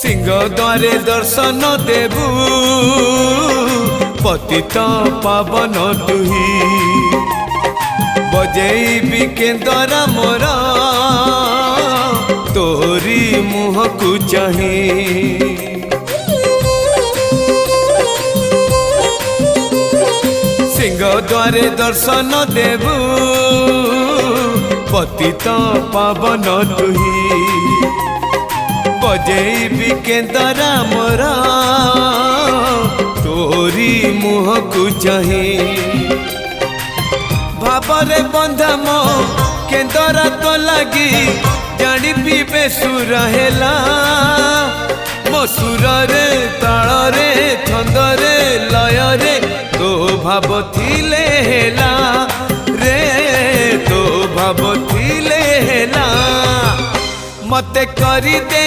सिंह द्वारे दर्शन देबू पतित पावन तुही बजेबी केंदरा मोरा तोरी मुह को चाही सिंह द्वारे दर्शन देबू पतित पावन तुही बजेबी केंदरा मोरा तोरी मुह को चाही भावरे बंधा मो केंदरा तो लगी जानी पीबे सुर हेला मो सुर रे ताल रे छंद रे लय रे तो भाव थिले हेला रे तो भाव थिले हेला मते करी दे।